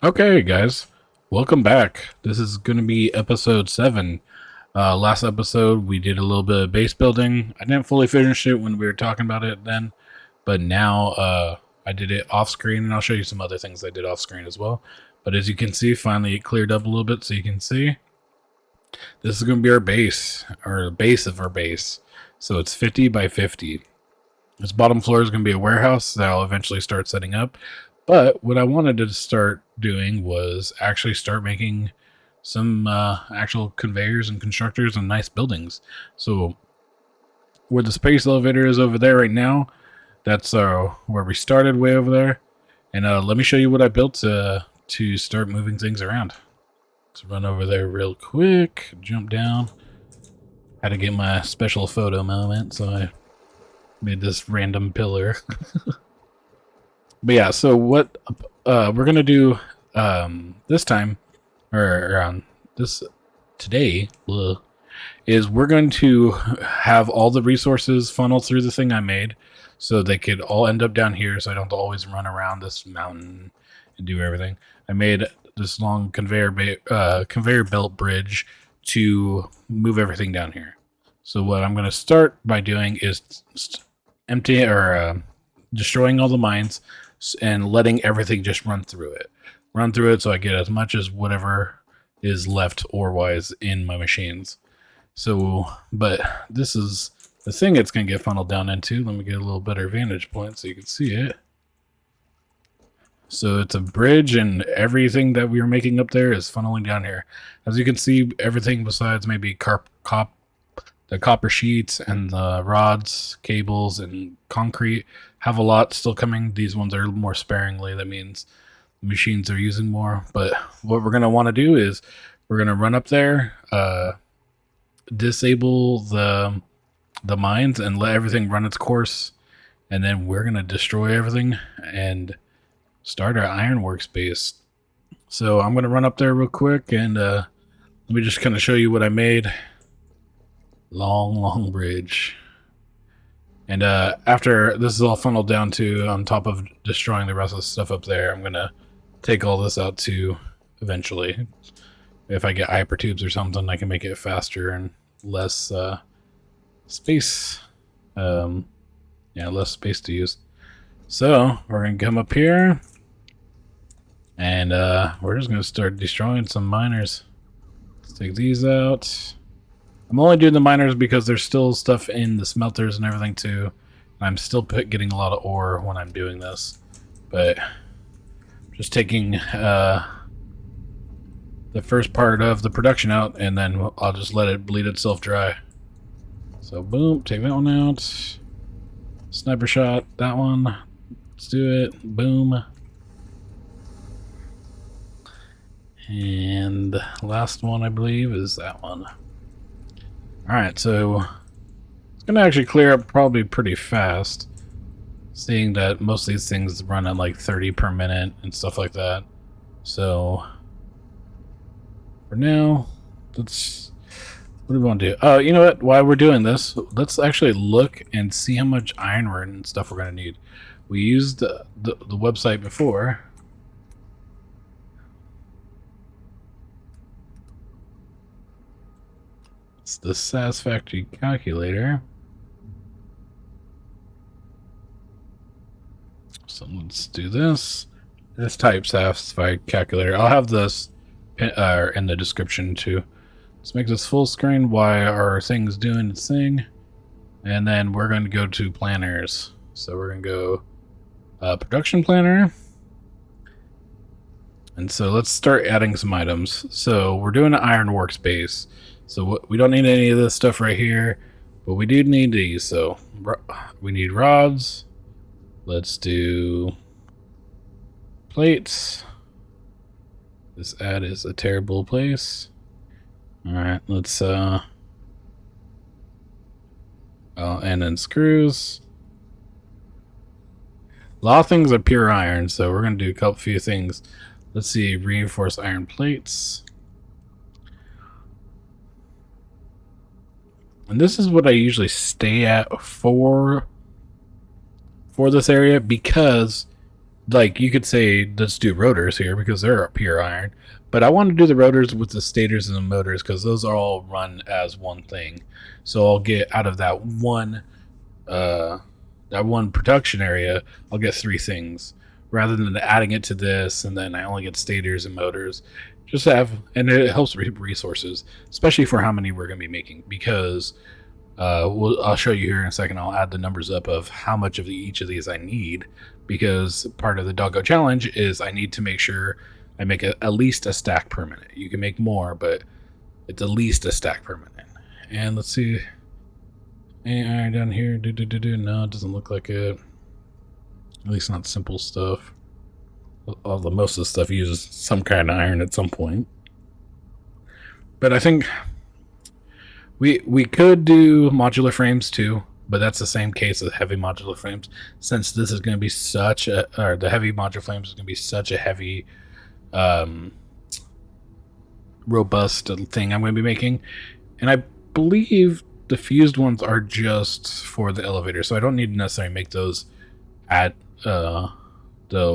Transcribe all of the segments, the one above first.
Okay, guys, welcome back. This is going to be episode 7. Last episode, we did a little bit of base building. I didn't fully finish it when we were talking about it then, but now I did it off screen, and I'll show you some other things I did off screen as well. But as you can see, finally it cleared up a little bit, so you can see this is going to be our base, or the base of our base. So it's 50 by 50. This bottom floor is going to be a warehouse that I'll eventually start setting up. But what I wanted to start doing was actually start making some actual conveyors and constructors and nice buildings. So where the space elevator is over there right now, that's where we started, way over there. And let me show you what I built to start moving things around. Let's run over there real quick, jump down. Had to get my special photo moment, so I made this random pillar. But yeah, so what we're gonna do this time, or this today, is we're going to have all the resources funnel through the thing I made, so they could all end up down here, so I don't have to always run around this mountain and do everything. I made this long conveyor belt bridge to move everything down here. So what I'm going to start by doing is empty or destroying all the mines and letting everything just run through it so I get as much as whatever is left ore wise in my machines. So, but this is the thing it's going to get funneled down into. Let me get a little better vantage point so you can see it. So it's a bridge, and everything that we were making up there is funneling down here. As you can see, everything besides maybe the copper sheets and the rods, cables, and concrete have a lot still coming. These ones are more sparingly. That means the machines are using more. But what we're going to want to do is we're going to run up there, disable the mines, and let everything run its course. And then we're going to destroy everything and start our ironworks base. So I'm going to run up there real quick, and let me just kind of show you what I made. Long bridge. And after this is all funneled down to, on top of destroying the rest of the stuff up there, I'm going to take all this out too eventually. If I get hypertubes or something, I can make it faster and less space. Less space to use. So we're going to come up here, and we're just going to start destroying some miners. Let's take these out. I'm only doing the miners because there's still stuff in the smelters and everything too. And I'm still getting a lot of ore when I'm doing this. But just taking the first part of the production out, and then I'll just let it bleed itself dry. So boom, take that one out. Sniper shot, that one. Let's do it. Boom. And the last one, I believe, is that one. Alright, so it's going to actually clear up probably pretty fast, seeing that most of these things run at like 30 per minute and stuff like that. So for now, what do we want to do? Oh, you know what? While we're doing this, let's actually look and see how much iron and stuff we're going to need. We used the website before. It's the Satisfactory calculator. So let's do this. This type Satisfactory calculator. I'll have this in the description too. Let's make this full screen while our thing's doing its thing. And then we're going to go to planners. So we're going to go production planner. And so let's start adding some items. So we're doing an ironworks base. So we don't need any of this stuff right here, but we do need these. So we need rods. Let's do plates. This ad is a terrible place. All right, let's and then screws. A lot of things are pure iron, so we're gonna do a few things. Let's see, reinforced iron plates. And this is what I usually stay at for this area, because like you could say, let's do rotors here because they're pure iron. But I want to do the rotors with the stators and the motors because those are all run as one thing. So I'll get out of uh, that one production area, I'll get three things rather than adding it to this and then I only get stators and motors. Just have, and it helps resources, especially for how many we're going to be making because I'll show you here in a second. I'll add the numbers up of how much of each of these I need because part of the doggo challenge is I need to make sure I make at least a stack per minute. You can make more, but it's at least a stack per minute. And let's see. AI down here. No, it doesn't look like it. At least not simple stuff. Most of the stuff uses some kind of iron at some point. But I think we could do modular frames too, but that's the same case as heavy modular frames. Since this is going to be the heavy modular frames is going to be such a heavy, robust thing I'm going to be making, and I believe the fused ones are just for the elevator, so I don't need to necessarily make those at the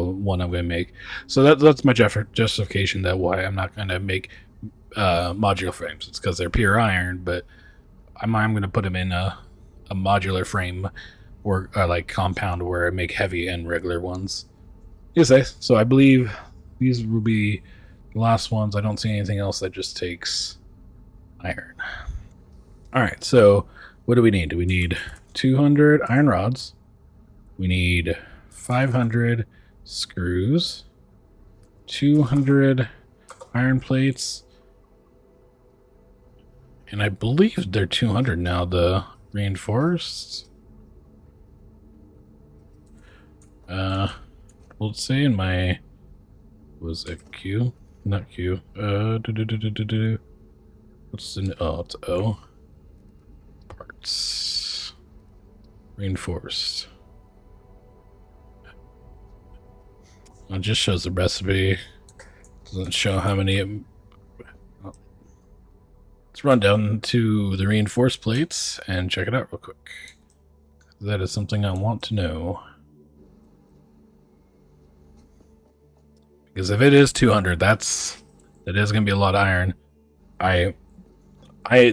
one I'm going to make. So that's my justification that why I'm not going to make modular frames. It's because they're pure iron, but I'm going to put them in a modular frame or like compound where I make heavy and regular ones. Yes, so I believe these will be the last ones. I don't see anything else that just takes iron. All right, so what do we need? We need 200 iron rods. We need 500 screws, 200 iron plates, and I believe they're 200 now, the reinforced. Let's say in my, was it Q? Not Q. What's the, oh, it's O. Parts. Reinforced. It just shows the recipe. Doesn't show how many. Let's run down to the reinforced plates and check it out real quick. That is something I want to know. Because if it is 200, that is going to be a lot of iron. I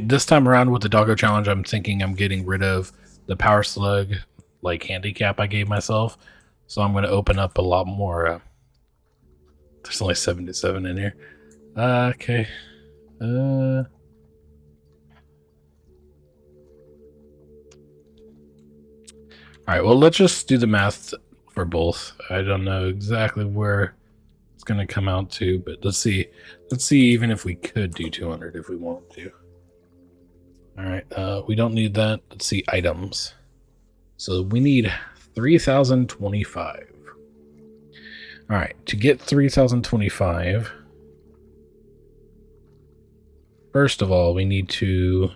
this time around with the doggo challenge, I'm thinking I'm getting rid of the power slug like handicap I gave myself. So I'm going to open up a lot more. There's only 77 in here. Okay. All right, well, let's just do the math for both. I don't know exactly where it's going to come out to, but let's see. Let's see even if we could do 200 if we want to. All right, we don't need that. Let's see items. So we need 3,025. All right, to get 3,025, first of all, we need to...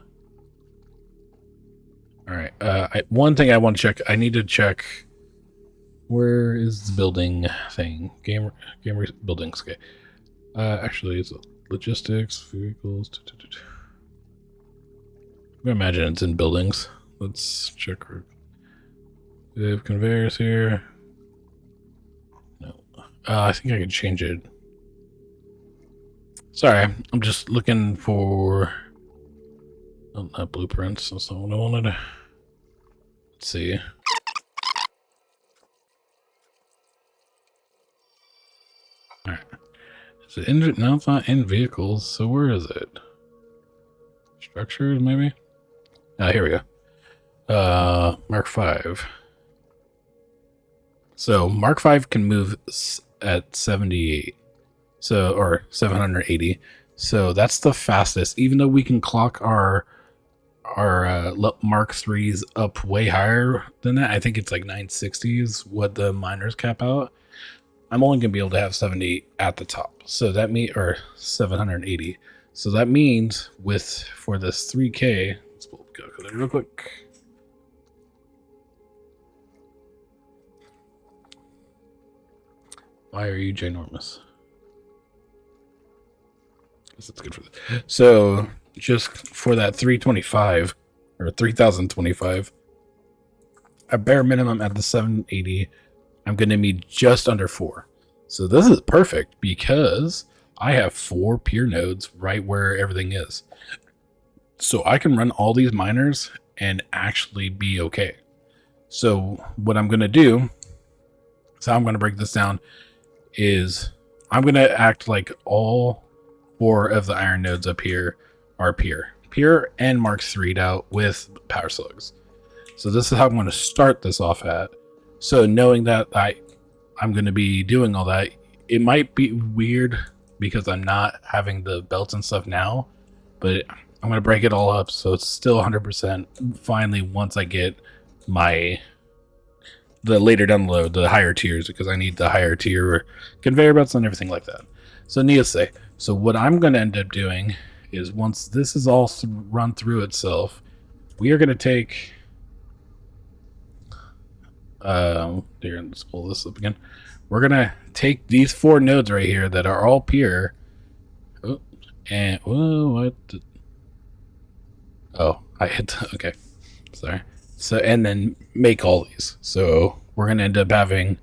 All right, one thing I want to check, I need to check, where is the building thing? Game buildings, okay. Actually, it's logistics, vehicles. I imagine it's in buildings. Let's check. We have conveyors here. No. I think I can change it. Sorry, I'm just looking for... Oh, not blueprints. That's not what I wanted. Let's see. Alright. Is it in... No, it's not in vehicles. So where is it? Structures, maybe? Here we go. Mark 5. So Mark 5 can move at 78. So, or 780. So that's the fastest. Even though we can clock our Mark 3s up way higher than that. I think it's like 960 is what the miners cap out. I'm only going to be able to have 70 at the top. So that means, or 780. So that means for this 3K, let's pull up the calculator real quick. Why are you ginormous? Guess that's good for this. So just for that 325 or 3,025, a bare minimum at the 780, I'm going to need just under 4. So this is perfect because I have 4 pier nodes right where everything is. So I can run all these miners and actually be okay. So what I'm going to do, so I'm going to break this down, is I'm going to act like all 4 of the iron nodes up here are pure and Mark 3'd out with power slugs. So this is how I'm going to start this off at. So knowing that I'm going to be doing all that, it might be weird because I'm not having the belts and stuff now, but I'm going to break it all up so it's still 100% finally once I get the later down the road, the higher tiers, because I need the higher tier conveyor belts and everything like that. So needless to say, so what I'm going to end up doing is once this is all run through itself, we are going to take here, let's pull this up again. We're going to take these 4 nodes right here that are all pure. And I hit okay, sorry. So and then make all these. So we're going to end up having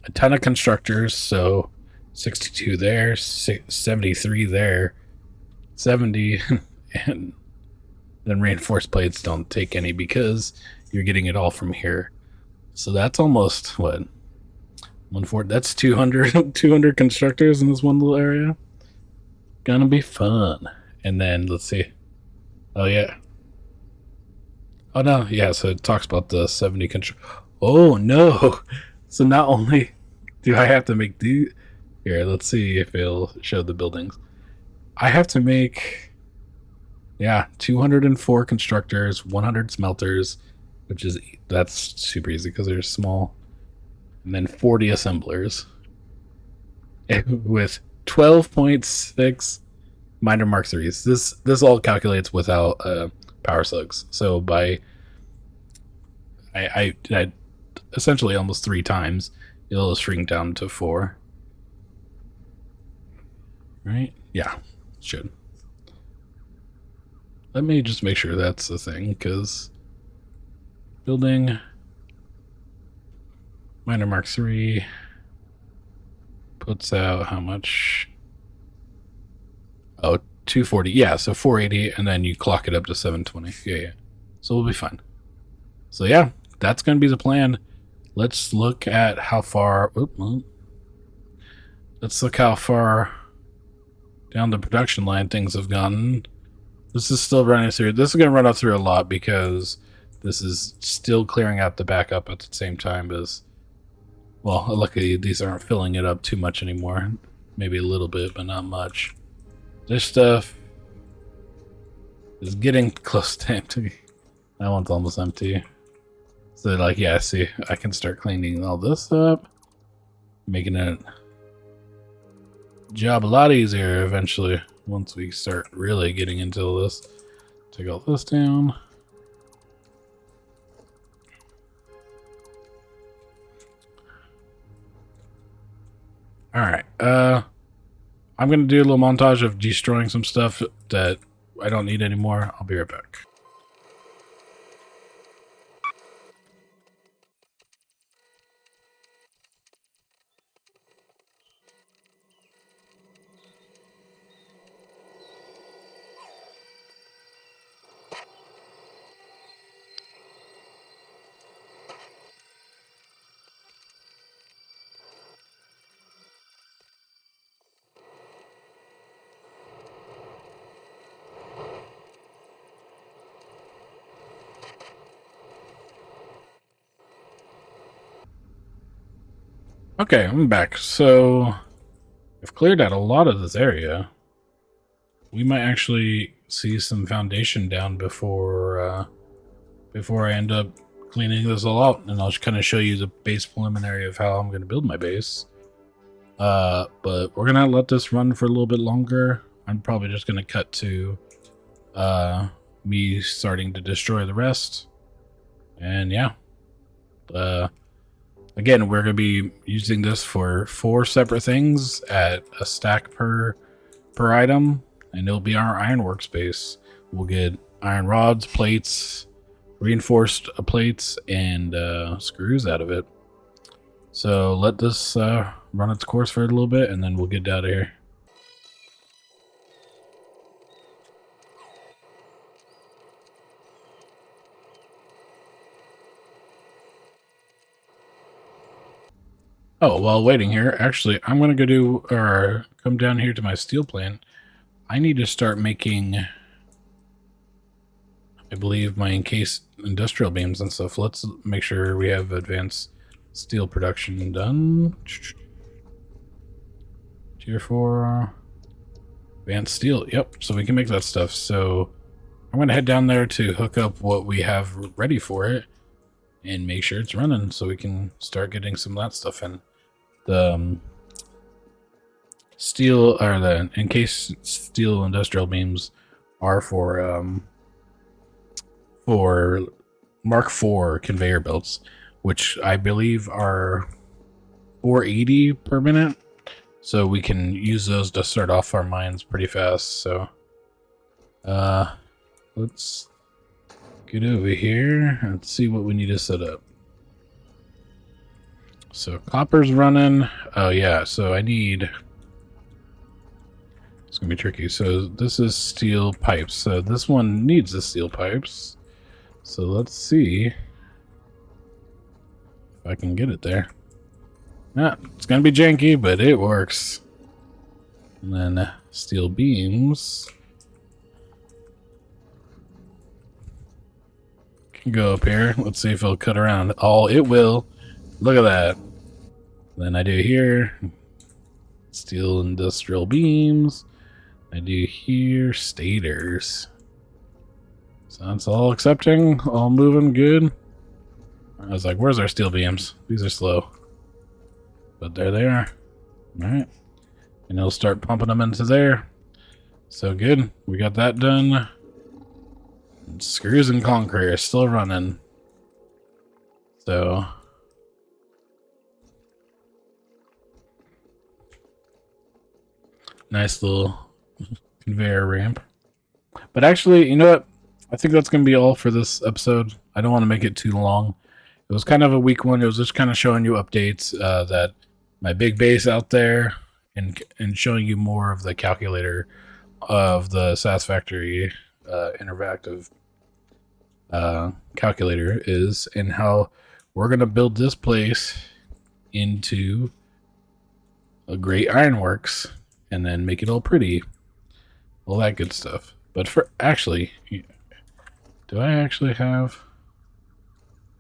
a ton of constructors. So 62 there, 73 there, 70, and then reinforced plates don't take any because you're getting it all from here. So that's almost what, 140. That's 200 constructors in this one little area. Gonna be fun. And then let's see. Oh yeah. Oh no, yeah. So it talks about the 70 Oh no. So not only do I have to make these. Here, let's see if it'll show the buildings. I have to make, 204 constructors, 100 smelters, that's super easy because they're small, and then 40 assemblers with 12.6 miner Mark 3s. This all calculates without power slugs. So by I essentially almost 3 times, it'll shrink down to 4. Right? Yeah, should. Let me just make sure that's the thing, because building miner Mark 3 puts out how much? Oh, 240. Yeah, so 480, and then you clock it up to 720. Yeah. So we'll be fine. So yeah, that's going to be the plan. Let's look at how far. Let's look how far down the production line things have gone. This is still running through. This is going to run up through a lot because this is still clearing out the backup at the same time as, well, luckily these aren't filling it up too much anymore. Maybe a little bit, but not much. This stuff is getting close to empty. That one's almost empty. So like, yeah, see, I can start cleaning all this up, making it job a lot easier eventually once we start really getting into this. Take all this down. All right. I'm going to do a little montage of destroying some stuff that I don't need anymore. I'll be right back. Okay, I'm back. So I've cleared out a lot of this area. We might actually see some foundation down before I end up cleaning this all out, and I'll just kind of show you the base preliminary of how I'm going to build my base. But we're going to let this run for a little bit longer. I'm probably just going to cut to me starting to destroy the rest. And yeah. Again, we're going to be using this for 4 separate things at a stack per item, and it'll be our ironworks base. We'll get iron rods, plates, reinforced plates, and screws out of it. So let this run its course for a little bit, and then we'll get out of here. Oh, while waiting here, actually, I'm going to go come down here to my steel plant. I need to start making, I believe, my encased industrial beams and stuff. Let's make sure we have advanced steel production done. Tier 4. Advanced steel. Yep, so we can make that stuff. So I'm going to head down there to hook up what we have ready for it and make sure it's running so we can start getting some of that stuff in. The steel, or the encased steel industrial beams are for Mark IV conveyor belts, which I believe are 480 per minute. So we can use those to start off our mines pretty fast. So let's get over here and see what we need to set up. So copper's running. Oh yeah, so I need, it's gonna be tricky. So this is steel pipes. So this one needs the steel pipes. So let's see if I can get it there. It's gonna be janky, but it works. And then steel beams can go up here. Let's see if it'll cut around. Oh, it will. Look at that. Then I do here steel industrial beams. I do here stators. So that's all accepting, all moving good. I was like, where's our steel beams? These are slow. But there they are. Alright. And it'll start pumping them into there. So good. We got that done. Screws and concrete are still running. So nice little conveyor ramp. But actually, you know what? I think that's going to be all for this episode. I don't want to make it too long. It was kind of a weak one. It was just kind of showing you updates that my big base out there and showing you more of the calculator of the Satisfactory interactive calculator is, and how we're going to build this place into a great ironworks and then make it all pretty, all that good stuff. But for actually, do I actually have?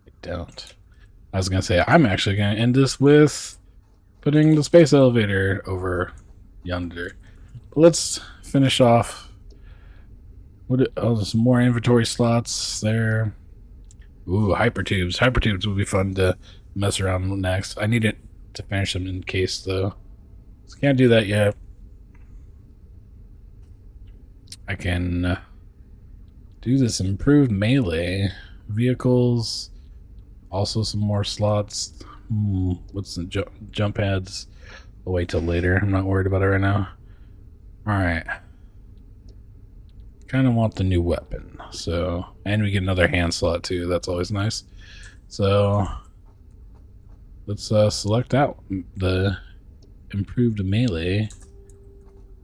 I don't. I was gonna say I'm actually gonna end this with putting the space elevator over yonder. But let's finish off. There's some more inventory slots there. Ooh, hypertubes. Hypertubes would be fun to mess around with next. I need it to finish them in case though. So can't do that yet. I can do this improved melee vehicles. Also some more slots. What's the jump pads? I'll wait till later. I'm not worried about it right now. Alright. Kind of want the new weapon. So, and we get another hand slot too. That's always nice. So let's select out the improved melee.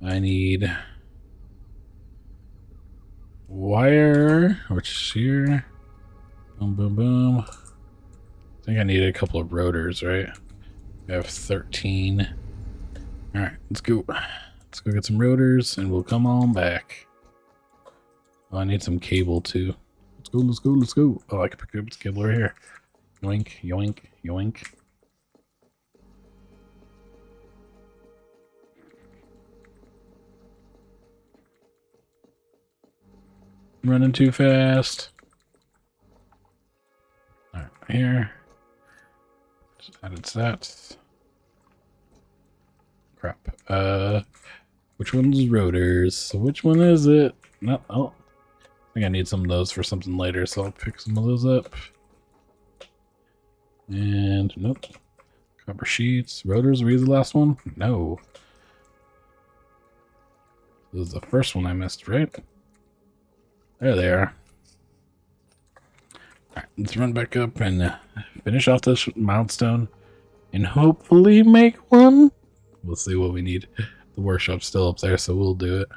I need wire, which is here. Boom, boom, boom. I think I need a couple of rotors, right? I have 13. Alright, let's go. Let's go get some rotors and we'll come on back. Oh, I need some cable too. Let's go, let's go, let's go. Oh, I can pick up this cable right here. Yoink, yoink, yoink. Running too fast. Alright, here. Just added that. Crap. Which one's rotors? So which one is it? No, oh. I think I need some of those for something later, so I'll pick some of those up. And nope. Copper sheets. Rotors, were you the last one? No. This is the first one I missed, right? There they are. Alright, let's run back up and finish off this milestone. and hopefully make one. We'll see what we need. The workshop's still up there, so we'll do it.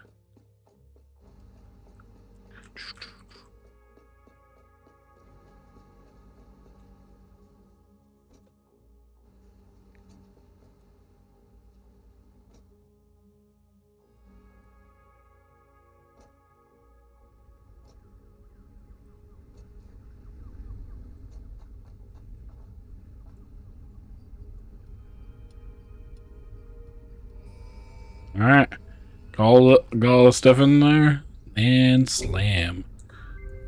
Alright. Got all the stuff in there. And slam.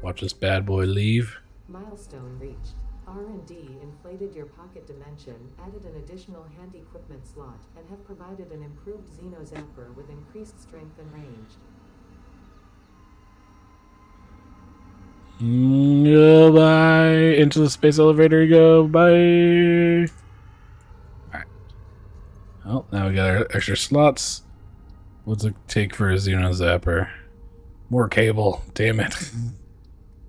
Watch this bad boy leave. Milestone reached. R&D inflated your pocket dimension, added an additional hand equipment slot, and have provided an improved Xeno Zapper with increased strength and range. Goodbye. Into the space elevator you go. Bye. Alright. Well, now we got our extra slots. What's it take for a Xeno Zapper? More cable. Damn it.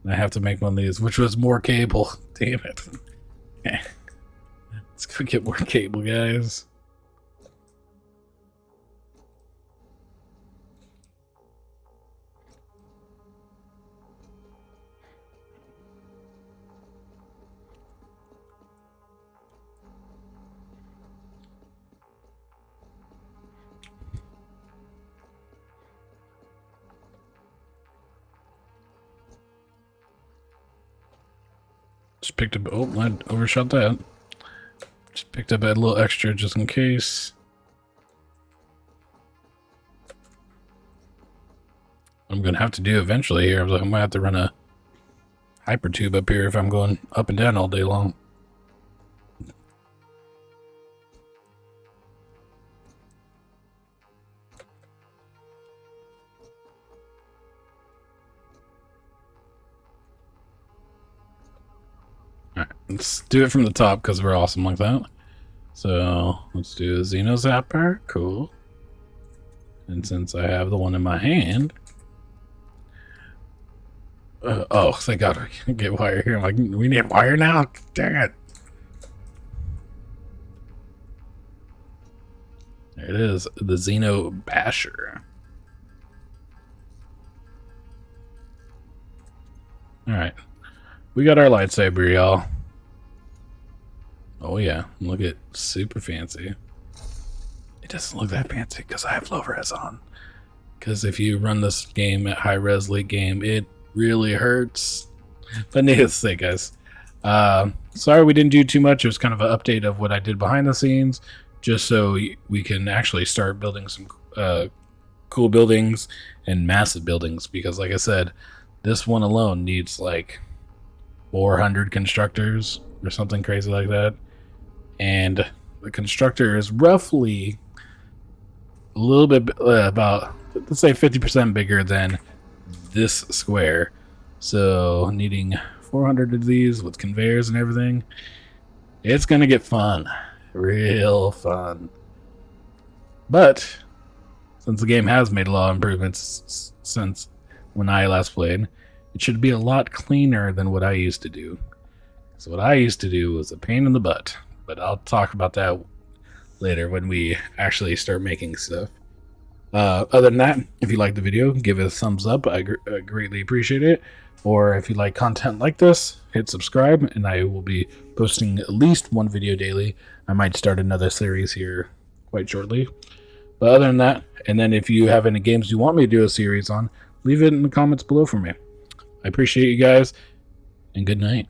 I have to make one of these, which was more cable. Damn it. Let's go get more cable, guys. Just picked up. Oh, I overshot that. Just picked up a little extra just in case. I'm gonna have to do eventually here. I was like, I might have to run a hyper tube up here if I'm going up and down all day long. Alright, let's do it from the top because we're awesome like that. So let's do a Xeno Zapper. Cool. And since I have the one in my hand. Oh, thank God we can get wire here. I'm like, we need wire now? Dang it. There it is. The Xeno Basher. Alright. We got our lightsaber, y'all. Oh yeah, look at super fancy. It doesn't look that fancy because I have low res on. Because if you run this game at high res late game, it really hurts. But needless to say, guys, sorry we didn't do too much. It was kind of an update of what I did behind the scenes, just so we can actually start building some cool buildings and massive buildings. Because like I said, this one alone needs like 400 constructors or something crazy like that. And the constructor is roughly a little bit about, let's say 50% bigger than this square. So needing 400 of these with conveyors and everything, it's gonna get fun. Real fun. But since the game has made a lot of improvements since when I last played, it should be a lot cleaner than what I used to do. So what I used to do was a pain in the butt. But I'll talk about that later when we actually start making stuff. Other than that, if you like the video, give it a thumbs up. I greatly appreciate it. Or if you like content like this, hit subscribe, and I will be posting at least one video daily. I might start another series here quite shortly. But other than that, and then if you have any games you want me to do a series on, leave it in the comments below for me. I appreciate you guys, and good night.